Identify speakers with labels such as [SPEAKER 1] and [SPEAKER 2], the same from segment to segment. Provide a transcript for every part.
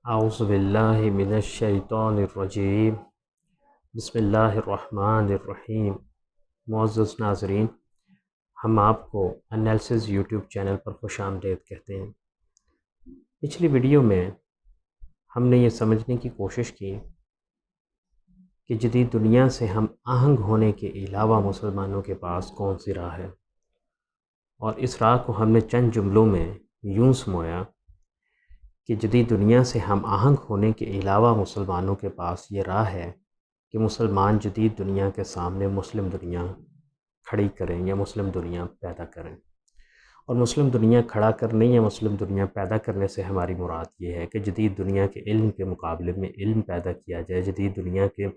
[SPEAKER 1] اعوذ باللہ من الشیطان الرجیم بسم اللہ الرحمن الرحیم۔ معزز ناظرین، ہم آپ کو انیلسز یوٹیوب چینل پر خوش آمدید کہتے ہیں۔ پچھلی ویڈیو میں ہم نے یہ سمجھنے کی کوشش کی کہ جدید دنیا سے ہم آہنگ ہونے کے علاوہ مسلمانوں کے پاس کون سی راہ ہے، اور اس راہ کو ہم نے چند جملوں میں یوں سمویا کہ جدید دنیا سے ہم آہنگ ہونے کے علاوہ مسلمانوں کے پاس یہ راہ ہے کہ مسلمان جدید دنیا کے سامنے مسلم دنیا کھڑی کریں یا مسلم دنیا پیدا کریں۔ اور مسلم دنیا کھڑا کرنے یا مسلم دنیا پیدا کرنے سے ہماری مراد یہ ہے کہ جدید دنیا کے علم کے مقابلے میں علم پیدا کیا جائے، جدید دنیا کے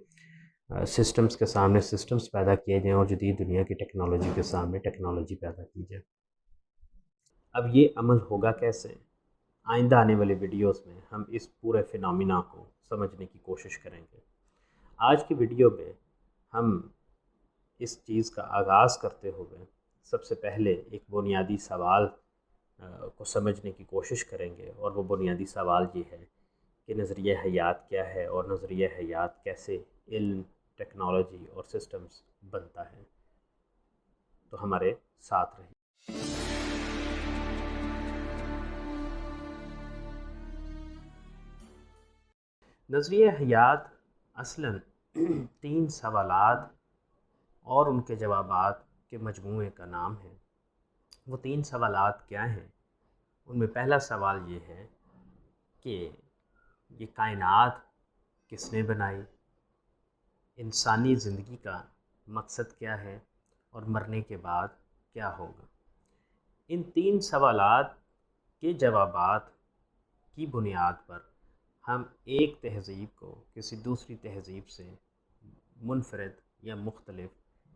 [SPEAKER 1] سسٹمز کے سامنے سسٹمز پیدا کیے جائیں، اور جدید دنیا کی ٹیکنالوجی کے سامنے ٹیکنالوجی پیدا کی جائے۔ اب یہ عمل ہوگا کیسے؟ آئندہ آنے والے ویڈیوز میں ہم اس پورے فینومینا کو سمجھنے کی کوشش کریں گے۔ آج کی ویڈیو میں ہم اس چیز کا آغاز کرتے ہوئے سب سے پہلے ایک بنیادی سوال کو سمجھنے کی کوشش کریں گے، اور وہ بنیادی سوال یہ ہے کہ نظریہ حیات کیا ہے، اور نظریہ حیات کیسے علم، ٹیکنالوجی اور سسٹمز بنتا ہے۔ تو ہمارے ساتھ رہیے۔ نظریہ حیات اصلاً 3 سوالات اور ان کے جوابات کے مجموعے کا نام ہے۔ وہ 3 سوالات کیا ہیں؟ ان میں پہلا سوال یہ ہے کہ یہ کائنات کس نے بنائی، انسانی زندگی کا مقصد کیا ہے، اور مرنے کے بعد کیا ہوگا۔ ان 3 سوالات کے جوابات کی بنیاد پر ہم ایک تہذیب کو کسی دوسری تہذیب سے منفرد یا مختلف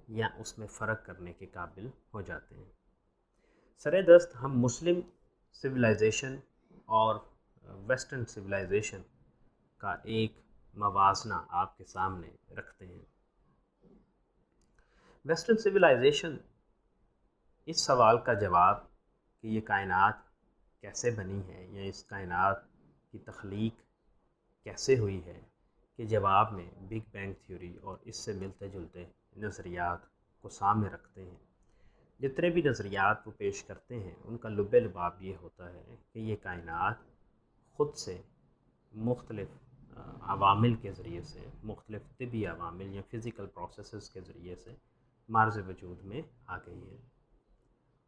[SPEAKER 1] یا اس میں فرق کرنے کے قابل ہو جاتے ہیں۔ سر دست ہم مسلم سویلائزیشن اور ویسٹرن سویلائزیشن کا ایک موازنہ آپ کے سامنے رکھتے ہیں۔ ویسٹرن سویلائزیشن اس سوال کا جواب کہ یہ کائنات کیسے بنی ہے یا اس کائنات کی تخلیق کیسے ہوئی ہے کے جواب میں بگ بینگ تھیوری اور اس سے ملتے جلتے نظریات کو سامنے رکھتے ہیں۔ جتنے بھی نظریات وہ پیش کرتے ہیں ان کا لب لباب یہ ہوتا ہے کہ یہ کائنات خود سے مختلف عوامل کے ذریعے سے، مختلف طبی عوامل یا فزیکل پروسیسز کے ذریعے سے معرض وجود میں آ گئی ہے۔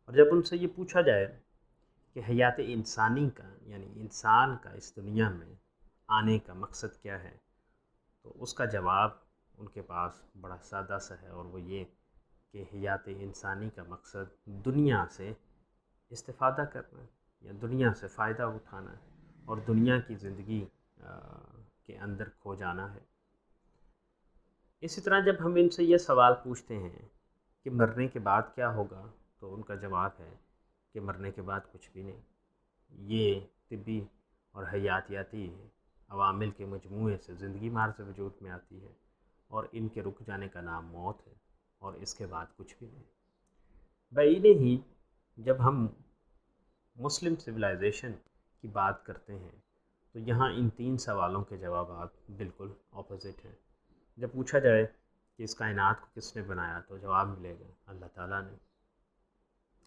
[SPEAKER 1] اور جب ان سے یہ پوچھا جائے کہ حیات انسانی کا یعنی انسان کا اس دنیا میں آنے کا مقصد کیا ہے، تو اس کا جواب ان کے پاس بڑا سادہ سا ہے، اور وہ یہ کہ حیات انسانی کا مقصد دنیا سے استفادہ کرنا یا دنیا سے فائدہ اٹھانا ہے، اور دنیا کی زندگی کے اندر کھو جانا ہے۔ اسی طرح جب ہم ان سے یہ سوال پوچھتے ہیں کہ مرنے کے بعد کیا ہوگا، تو ان کا جواب ہے کہ مرنے کے بعد کچھ بھی نہیں۔ یہ طبی اور حیاتیاتی عوامل کے مجموعے سے زندگی معرض وجود میں آتی ہے، اور ان کے رک جانے کا نام موت ہے، اور اس کے بعد کچھ بھی نہیں۔ بعید ہی جب ہم مسلم سویلائزیشن کی بات کرتے ہیں تو یہاں ان 3 سوالوں کے جوابات بالکل اپوزٹ ہیں۔ جب پوچھا جائے کہ اس کائنات کو کس نے بنایا تو جواب ملے گا اللہ تعالیٰ نے۔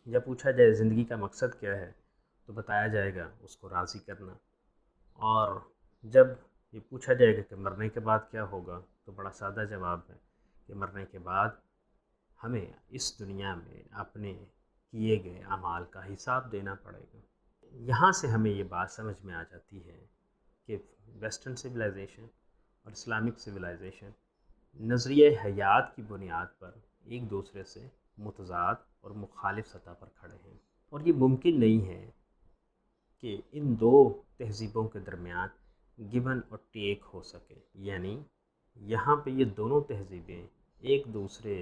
[SPEAKER 1] جب پوچھا جائے زندگی کا مقصد کیا ہے تو بتایا جائے گا اس کو راضی کرنا، اور جب یہ پوچھا جائے گا کہ مرنے کے بعد کیا ہوگا تو بڑا سادہ جواب ہے کہ مرنے کے بعد ہمیں اس دنیا میں اپنے کیے گئے اعمال کا حساب دینا پڑے گا۔ یہاں سے ہمیں یہ بات سمجھ میں آ جاتی ہے کہ ویسٹرن سویلائزیشن اور اسلامک سویلائزیشن نظریہ حیات کی بنیاد پر ایک دوسرے سے متضاد اور مخالف سطح پر کھڑے ہیں، اور یہ ممکن نہیں ہے کہ ان 2 تہذیبوں کے درمیان گیون اور ٹیک ہو سکے، یعنی یہاں پہ یہ دونوں تہذیبیں ایک دوسرے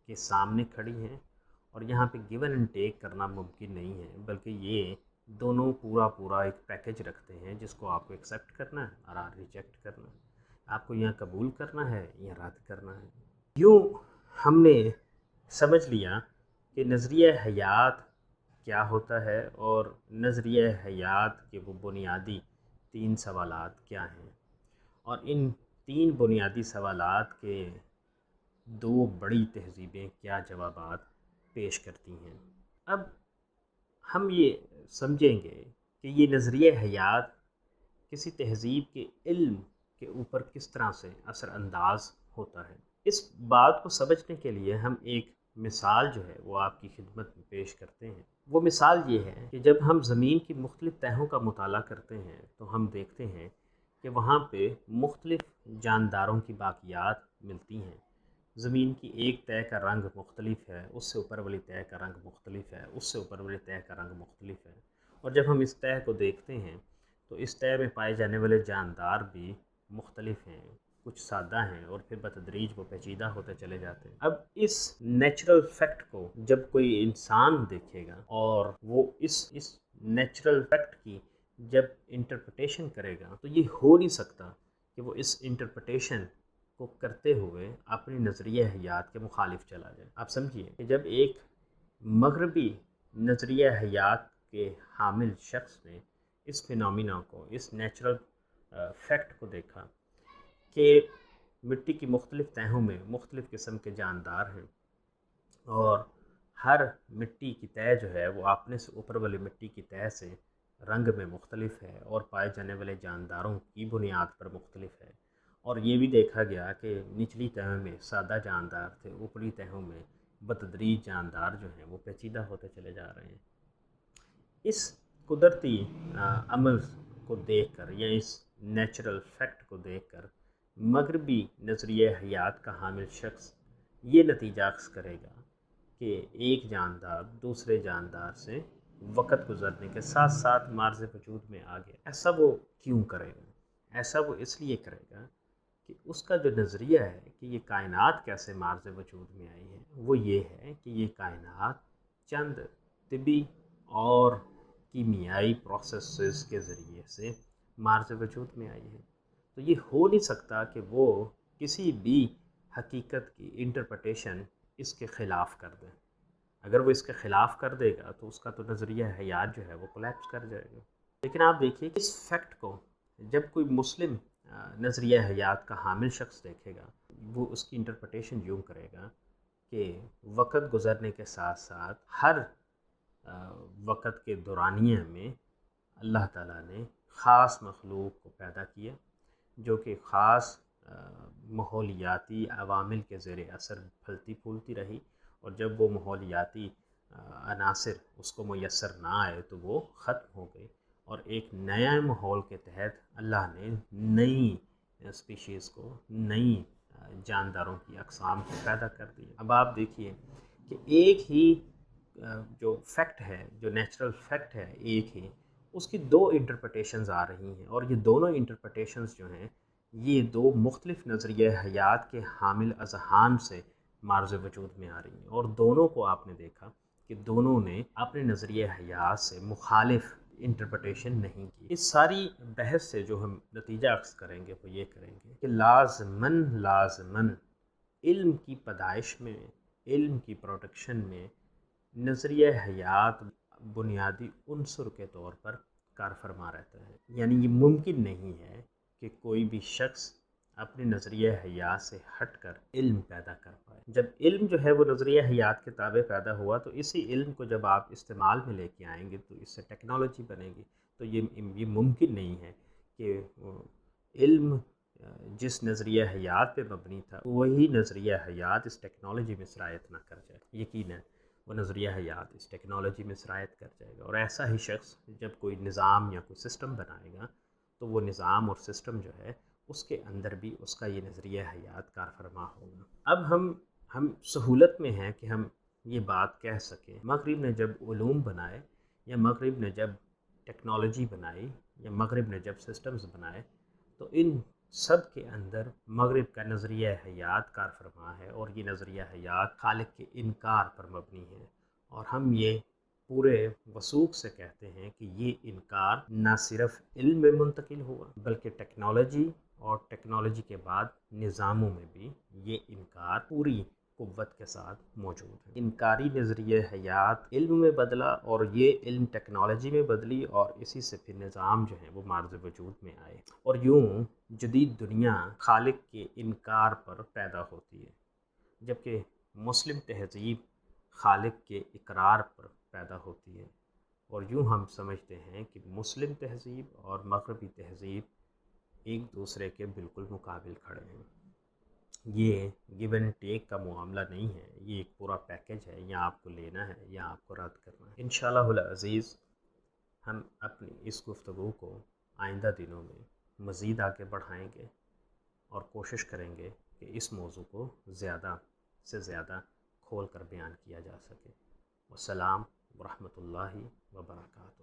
[SPEAKER 1] کے سامنے کھڑی ہیں، اور یہاں پہ گیون اینڈ ٹیک کرنا ممکن نہیں ہے، بلکہ یہ دونوں پورا ایک پیکج رکھتے ہیں جس کو آپ کو ایکسیپٹ کرنا ہے اور ریجیکٹ کرنا ہے، آپ کو یہاں قبول کرنا ہے یا رد کرنا ہے۔ یوں ہم نے سمجھ لیا کہ نظریہ حیات کیا ہوتا ہے، اور نظریہ حیات کے وہ بنیادی 3 سوالات کیا ہیں، اور ان 3 بنیادی سوالات کے 2 بڑی تہذیبیں کیا جوابات پیش کرتی ہیں۔ اب ہم یہ سمجھیں گے کہ یہ نظریہ حیات کسی تہذیب کے علم کے اوپر کس طرح سے اثر انداز ہوتا ہے۔ اس بات کو سمجھنے کے لیے ہم ایک مثال جو ہے وہ آپ کی خدمت میں پیش کرتے ہیں۔ وہ مثال یہ ہے کہ جب ہم زمین کی مختلف تہوں کا مطالعہ کرتے ہیں تو ہم دیکھتے ہیں کہ وہاں پہ مختلف جانداروں کی باقیات ملتی ہیں۔ زمین کی ایک تہہ کا رنگ مختلف ہے، اس سے اوپر والی تہہ کا رنگ مختلف ہے، اس سے اوپر والی تہہ کا رنگ مختلف ہے، اور جب ہم اس تہہ کو دیکھتے ہیں تو اس تہہ میں پائے جانے والے جاندار بھی مختلف ہیں، کچھ سادہ ہیں اور پھر بتدریج وہ پیچیدہ ہوتے چلے جاتے ہیں۔ اب اس نیچرل فیکٹ کو جب کوئی انسان دیکھے گا اور وہ اس نیچرل فیکٹ کی جب انٹرپریٹیشن کرے گا تو یہ ہو نہیں سکتا کہ وہ اس انٹرپریٹیشن کو کرتے ہوئے اپنی نظریہ حیات کے مخالف چلا جائے۔ آپ سمجھیے کہ جب ایک مغربی نظریہ حیات کے حامل شخص نے اس فینومینا کو، اس نیچرل فیکٹ کو دیکھا کہ مٹی کی مختلف تہوں میں مختلف قسم کے جاندار ہیں، اور ہر مٹی کی تہہ جو ہے وہ اپنے سے اوپر والی مٹی کی تہہ سے رنگ میں مختلف ہے اور پائے جانے والے جانداروں کی بنیاد پر مختلف ہے، اور یہ بھی دیکھا گیا کہ نچلی تہوں میں سادہ جاندار تھے، اوپری تہوں میں بتدریج جاندار جو ہیں وہ پیچیدہ ہوتے چلے جا رہے ہیں۔ اس قدرتی عمل کو دیکھ کر یا اس نیچرل فیکٹ کو دیکھ کر مغربی نظریہ حیات کا حامل شخص یہ نتیجہ اخذ کرے گا کہ ایک جاندار دوسرے جاندار سے وقت گزرنے کے ساتھ ساتھ مارز وجود میں آ گیا۔ ایسا وہ کیوں کرے گا؟ ایسا وہ اس لیے کرے گا کہ اس کا جو نظریہ ہے کہ یہ کائنات کیسے مارز وجود میں آئی ہے، وہ یہ ہے کہ یہ کائنات چند طبی اور کیمیائی پروسیسز کے ذریعے سے مارز وجود میں آئی ہے۔ تو یہ ہو نہیں سکتا کہ وہ کسی بھی حقیقت کی انٹرپریٹیشن اس کے خلاف کر دیں۔ اگر وہ اس کے خلاف کر دے گا تو اس کا تو نظریہ حیات جو ہے وہ کولیپس کر جائے گا۔ لیکن آپ دیکھیے کہ اس فیکٹ کو جب کوئی مسلم نظریہ حیات کا حامل شخص دیکھے گا، وہ اس کی انٹرپریٹیشن یوں کرے گا کہ وقت گزرنے کے ساتھ ساتھ ہر وقت کے دورانیہ میں اللہ تعالیٰ نے خاص مخلوق کو پیدا کیا جو کہ خاص ماحولیاتی عوامل کے زیر اثر پھلتی پھولتی رہی، اور جب وہ ماحولیاتی عناصر اس کو میسر نہ آئے تو وہ ختم ہو گئی، اور ایک نیا ماحول کے تحت اللہ نے نئی اسپیشیز کو، نئی جانداروں کی اقسام کو پیدا کر دی۔ اب آپ دیکھیے کہ ایک ہی جو فیکٹ ہے، جو نیچرل فیکٹ ہے ایک ہی، اس کی 2 انٹرپریٹیشنز آ رہی ہیں، اور یہ دونوں انٹرپریٹیشنز جو ہیں یہ 2 مختلف نظریہ حیات کے حامل اذہان سے مارز وجود میں آ رہی ہیں، اور دونوں کو آپ نے دیکھا کہ دونوں نے اپنے نظریہ حیات سے مخالف انٹرپریٹیشن نہیں کی۔ اس ساری بحث سے جو ہم نتیجہ اخذ کریں گے وہ یہ کریں گے کہ لازماً علم کی پیدائش میں، علم کی پروڈکشن میں نظریہ حیات بنیادی عنصر کے طور پر کار فرما رہتا ہے۔ یعنی یہ ممکن نہیں ہے کہ کوئی بھی شخص اپنے نظریہ حیات سے ہٹ کر علم پیدا کر پائے۔ جب علم جو ہے وہ نظریہ حیات کے تابع پیدا ہوا تو اسی علم کو جب آپ استعمال میں لے کے آئیں گے تو اس سے ٹیکنالوجی بنے گی۔ تو یہ ممکن نہیں ہے کہ علم جس نظریہ حیات پہ مبنی تھا وہی نظریہ حیات اس ٹیکنالوجی میں سرایت نہ کر جائے۔ یقیناً وہ نظریہ حیات اس ٹیکنالوجی میں سرایت کر جائے گا، اور ایسا ہی شخص جب کوئی نظام یا کوئی سسٹم بنائے گا تو وہ نظام اور سسٹم جو ہے اس کے اندر بھی اس کا یہ نظریہ حیات کار فرما ہوگا۔ اب ہم سہولت میں ہیں کہ ہم یہ بات کہہ سکیں، مغرب نے جب علوم بنائے یا مغرب نے جب ٹیکنالوجی بنائی یا مغرب نے جب سسٹمز بنائے تو ان سب کے اندر مغرب کا نظریہ حیات کار فرما ہے، اور یہ نظریہ حیات خالق کے انکار پر مبنی ہے، اور ہم یہ پورے وثوق سے کہتے ہیں کہ یہ انکار نہ صرف علم میں منتقل ہوا بلکہ ٹیکنالوجی اور ٹیکنالوجی کے بعد نظاموں میں بھی یہ انکار پوری قوت کے ساتھ موجود ہے۔ انکاری نظریہ حیات علم میں بدلا اور یہ علم ٹیکنالوجی میں بدلی اور اسی سے پھر نظام جو ہے وہ معرض وجود میں آئے، اور یوں جدید دنیا خالق کے انکار پر پیدا ہوتی ہے، جبکہ مسلم تہذیب خالق کے اقرار پر پیدا ہوتی ہے۔ اور یوں ہم سمجھتے ہیں کہ مسلم تہذیب اور مغربی تہذیب ایک دوسرے کے بالکل مقابل کھڑے ہیں۔ یہ گیو اینڈ ٹیک کا معاملہ نہیں ہے، یہ ایک پورا پیکج ہے، یا آپ کو لینا ہے یا آپ کو رد کرنا ہے۔ انشاءاللہ العزیز ہم اپنی اس گفتگو کو آئندہ دنوں میں مزید آگے بڑھائیں گے اور کوشش کریں گے کہ اس موضوع کو زیادہ سے زیادہ کھول کر بیان کیا جا سکے۔ والسلام ورحمۃ اللہ وبرکاتہ۔